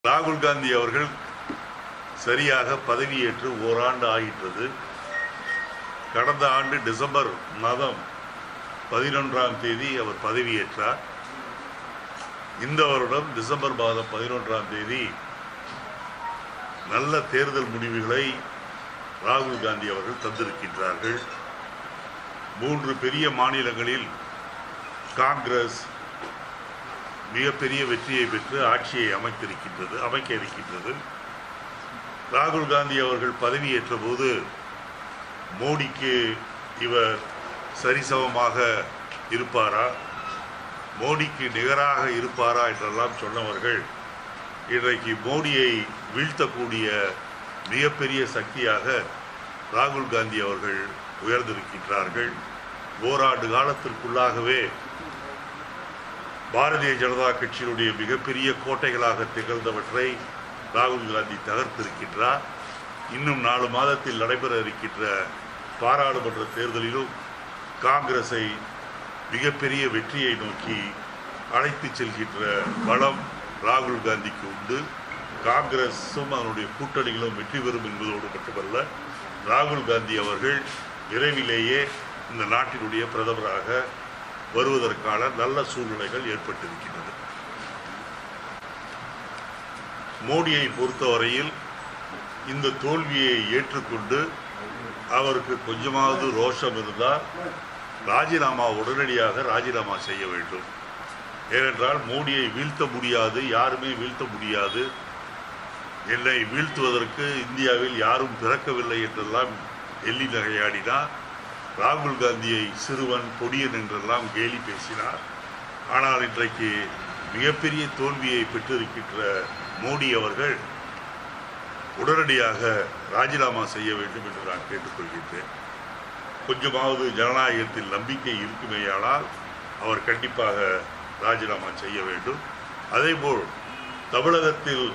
ராகுல் காந்தி அவர்கள் சரியாக பதவியேற்று ஓராண்டு ஆகின்றது. கடந்த ஆண்டு டிசம்பர் மாதம் 11ஆம் தேதி அவர் பதவியேற்றார். இந்த வருடம் டிசம்பர் மாதம் 11ஆம் தேதி நல்ல தேர்தல் முடிவுகளை ராகுல் காந்தி அவர்கள் தந்திருக்கின்றார்கள். 3 பெரிய மாநிலங்களில் காங்கிரஸ் மிகப்பெரிய வெற்றியை பெற்று ஆட்சியை அமைக்க இருக்கின்றது. ராகுல் காந்தி அவர்கள் பதவியேற்ற போது மோடிக்கு இவர் சரிசமமாக இருப்பாரா, மோடிக்கு நிகராக இருப்பாரா என்றெல்லாம் சொன்னவர்கள் இன்றைக்கு மோடியை வீழ்த்தக்கூடிய மிகப்பெரிய சக்தியாக ராகுல் காந்தி அவர்கள் உயர்ந்திருக்கின்றார்கள். ஓராண்டு காலத்திற்குள்ளாகவே பாரதிய ஜனதா கட்சியினுடைய மிகப்பெரிய கோட்டைகளாக திகழ்ந்தவற்றை ராகுல் காந்தி தகர்த்திருக்கின்றார். இன்னும் 4 மாதத்தில் நடைபெற இருக்கின்ற பாராளுமன்ற தேர்தலிலும் காங்கிரஸை மிகப்பெரிய வெற்றியை நோக்கி அழைத்து செல்கின்ற பலம் ராகுல் காந்திக்கு உண்டு. காங்கிரஸும் அதனுடைய கூட்டணிகளும் வெற்றி பெறும் என்பதோடு மட்டுமல்ல, ராகுல் காந்தி அவர்கள் விரைவிலேயே இந்த நாட்டினுடைய பிரதமராக வருவதற்கான நல்ல சூழ்நிலைகள் ஏற்பட்டிருக்கின்றது. மோடியை பொறுத்தவரையில் இந்த தோல்வியை ஏற்றுக்கொண்டு அவருக்கு கொஞ்சமாவது ரோஷம் இருந்தால் உடனடியாக ராஜினாமா செய்ய வேண்டும். ஏனென்றால் மோடியை வீழ்த்த முடியாது, யாருமே வீழ்த்த முடியாது, என்னை வீழ்த்துவதற்கு இந்தியாவில் யாரும் பிறக்கவில்லை என்றெல்லாம் எள்ளி நகையாடினார். ராகுல் காந்தியை சிறுவன் பொடியன் என்றெல்லாம் கேலி பேசினார். ஆனால் இன்றைக்கு மிகப்பெரிய தோல்வியை பெற்றிருக்கின்ற மோடி அவர்கள் உடனடியாக ராஜினாமா செய்ய வேண்டும் என்று நான் கேட்டுக்கொள்கின்றேன். கொஞ்சமாவது ஜனநாயகத்தில் நம்பிக்கை இருக்குமேயானால் அவர் கண்டிப்பாக ராஜினாமா செய்ய வேண்டும். அதேபோல் தமிழகத்தில்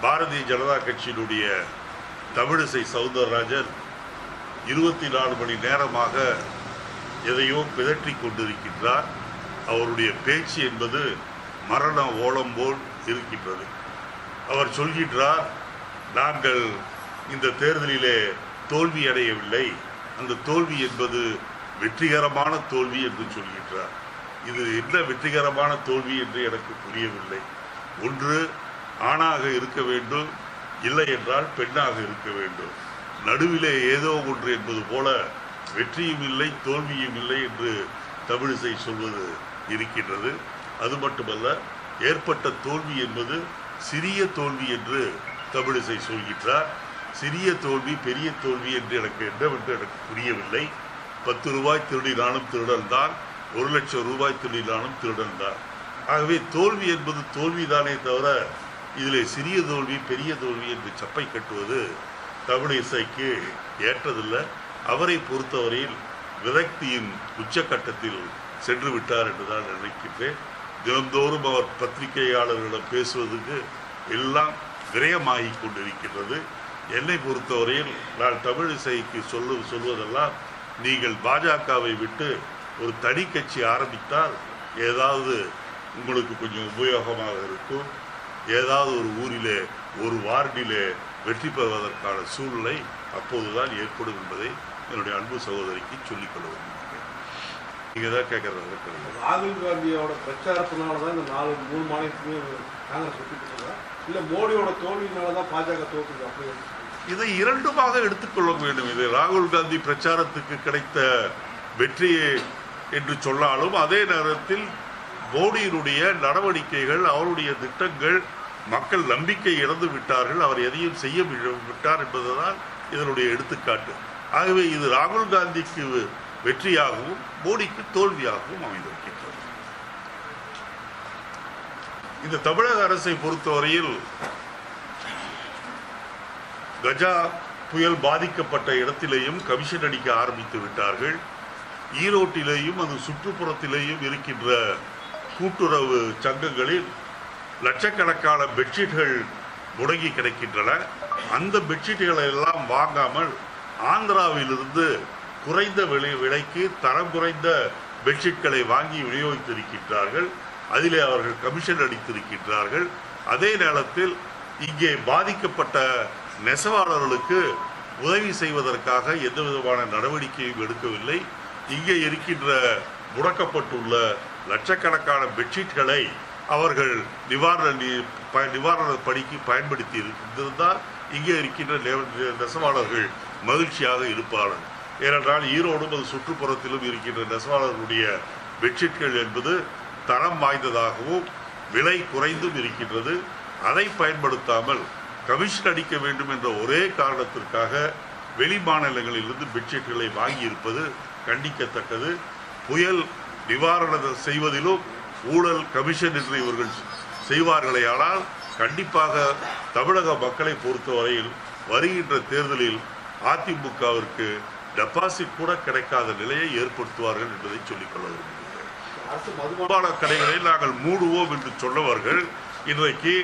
பாரதிய ஜனதா கட்சியினுடைய தமிழிசை சவுந்தரராஜன் 24 மணி நேரமாக எதையோ பிதற்றி கொண்டிருக்கின்றார். அவருடைய பேச்சு என்பது மரண ஓலம் போல் இருக்கின்றது. அவர் சொல்கின்றார், நாங்கள் இந்த தேர்தலிலே தோல்வி அடையவில்லை, அந்த தோல்வி என்பது வெற்றிகரமான தோல்வி என்று சொல்கின்றார். இது என்ன வெற்றிகரமான தோல்வி என்று எனக்கு புரியவில்லை. ஒன்று ஆணாக இருக்க வேண்டும், இல்லை என்றால் பெண்ணாக இருக்க வேண்டும். நடுவிலே ஏதோ ஒன்று என்பது போல வெற்றியும் இல்லை தோல்வியும் இல்லை என்று தமிழிசை சொல்வது இருக்கின்றது. அது மட்டுமல்ல, ஏற்பட்ட தோல்வி என்பது சிறிய தோல்வி என்று தமிழிசை சொல்கின்றார். சிறிய தோல்வி பெரிய தோல்வி என்று எனக்கு என்னவென்று எனக்கு புரியவில்லை. 10 ரூபாய் திருடினாலும் திருடன் தான், 1 லட்சம் ரூபாய் திருடினாலும் திருடன் தான். ஆகவே தோல்வி என்பது தோல்விதானே தவிர இதிலே சிறிய தோல்வி பெரிய தோல்வி என்று சப்பை கட்டுவது தமிழிசைக்கு ஏற்றதில்லை. அவரை பொறுத்தவரையில் விரக்தியின் உச்சக்கட்டத்தில் சென்று விட்டார் என்றுதான் நினைக்கின்றேன். தினந்தோறும் அவர் பத்திரிகையாளர்களிடம் பேசுவதற்கு எல்லாம் விரயமாகி கொண்டிருக்கின்றது. என்னை பொறுத்தவரையில் நான் தமிழிசைக்கு சொல்வதெல்லாம், நீங்கள் பாஜகவை விட்டு ஒரு தனி கட்சி ஆரம்பித்தால் ஏதாவது உங்களுக்கு கொஞ்சம் உபயோகமாக இருக்கும், ஏதாவது ஒரு ஊரிலே ஒரு வார்டிலே வெற்றி பெறுவதற்கான சூழ்நிலை அப்போதுதான் ஏற்படும் என்பதை என்னுடைய அன்பு சகோதரிக்கு சொல்லிக் கொள்ள விரும்புகிறேன். நீங்க தான் கேட்கறது. ராகுல் காந்தியோட பிரச்சாரத்தினாலதான் இந்த 3 மாநிலத்துலையும் காங்கிரஸ் வெற்றி பெற்றதா, இல்ல மோடியோட தோல்வியினாலதான் பாஜக தோற்று? அப்படி இதை இரண்டுமாக எடுத்துக்கொள்ள வேண்டும். இது ராகுல் காந்தி பிரச்சாரத்துக்கு கிடைத்த வெற்றி என்று சொன்னாலும், அதே நேரத்தில் மோடியினுடைய நடவடிக்கைகள், அவருடைய திட்டங்கள் மக்கள் நம்பிக்கை இழந்து விட்டார்கள், அவர் எதையும் செய்ய விட்டார் என்பதுதான் இதனுடைய எடுத்துக்காட்டு. ஆகவே இது ராகுல் காந்திக்கு வெற்றியாகவும் மோடிக்கு தோல்வியாகவும் அமைந்திருக்கின்றது. இந்த தமிழக அரசை பொறுத்தவரையில் கஜா புயல் பாதிக்கப்பட்ட இடத்திலேயும் கமிஷன் அடிக்க ஆரம்பித்து விட்டார்கள். ஈரோட்டிலேயும் அது சுற்றுப்புறத்திலேயும் இருக்கின்ற கூட்டுறவு சங்கங்களில் லட்சக்கணக்கான பெட்ஷீட்கள் முடங்கி கிடைக்கின்றன. அந்த பெட்ஷீட்டுகளை எல்லாம் வாங்காமல் ஆந்திராவிலிருந்து குறைந்த விலைக்கு தரம் குறைந்த பெட்ஷீட்களை வாங்கி விநியோகித்திருக்கின்றார்கள். அதிலே அவர்கள் கமிஷன் அடித்திருக்கின்றார்கள். அதே நேரத்தில் இங்கே பாதிக்கப்பட்ட நெசவாளர்களுக்கு உதவி செய்வதற்காக எந்த விதமான நடவடிக்கையும் எடுக்கவில்லை. இங்கே இருக்கின்ற முடக்கப்பட்டுள்ள லட்சக்கணக்கான பெட்ஷீட்களை அவர்கள் நிவாரண பணிக்கு பயன்படுத்தி இருந்திருந்தால் இங்கே இருக்கின்ற நெசவாளர்கள் மகிழ்ச்சியாக இருப்பார்கள். ஏனென்றால் ஈரோடும் அது சுற்றுப்புறத்திலும் இருக்கின்ற நெசவாளர்களுடைய பெட்ஷீட்கள் என்பது தரம் வாய்ந்ததாகவும் விலை குறைந்தும் இருக்கின்றது. அதை பயன்படுத்தாமல் கமிஷன் அடிக்க வேண்டும் என்ற ஒரே காரணத்திற்காக வெளி மாநிலங்களிலிருந்து பெட்ஷீட்களை வாங்கியிருப்பது கண்டிக்கத்தக்கது. புயல் நிவாரணம் செய்வதிலும் ஊழல் கமிஷன் என்று இவர்கள் செய்வார்களேயானால் கண்டிப்பாக தமிழக மக்களை பொறுத்தவரையில் வருகின்ற தேர்தலில் அதிமுகவிற்கு டெபாசிட் கூட கிடைக்காத நிலையை ஏற்படுத்துவார்கள் என்பதை சொல்லிக்கொள்ள விரும்புகிறேன். மதுபான கடைகளை நாங்கள் மூடுவோம் என்று சொன்னவர்கள் இன்றைக்கு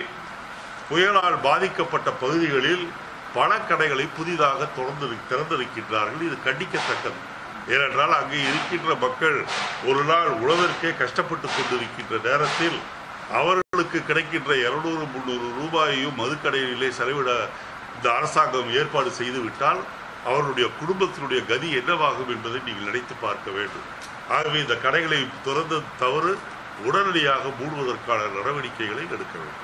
புயலால் பாதிக்கப்பட்ட பகுதிகளில் பல கடைகளை புதிதாக திறந்திருக்கின்றார்கள். இது கண்டிக்கத்தக்கது. ஏனென்றால் அங்கே இருக்கின்ற மக்கள் ஒரு நாள் உணவிற்கே கஷ்டப்பட்டு கொண்டிருக்கின்ற நேரத்தில் அவர்களுக்கு கிடைக்கின்ற 200-300 ரூபாயையும் மதுக்கடையிலே செலவிட இந்த அரசாங்கம் ஏற்பாடு செய்துவிட்டால் அவருடைய குடும்பத்தினுடைய கதி என்னவாகும் என்பதை நீங்கள் நினைத்து பார்க்க வேண்டும். ஆகவே இந்த கடைகளை திறந்த தவறு உடனடியாக மூடுவதற்கான நடவடிக்கைகளை எடுக்க வேண்டும்.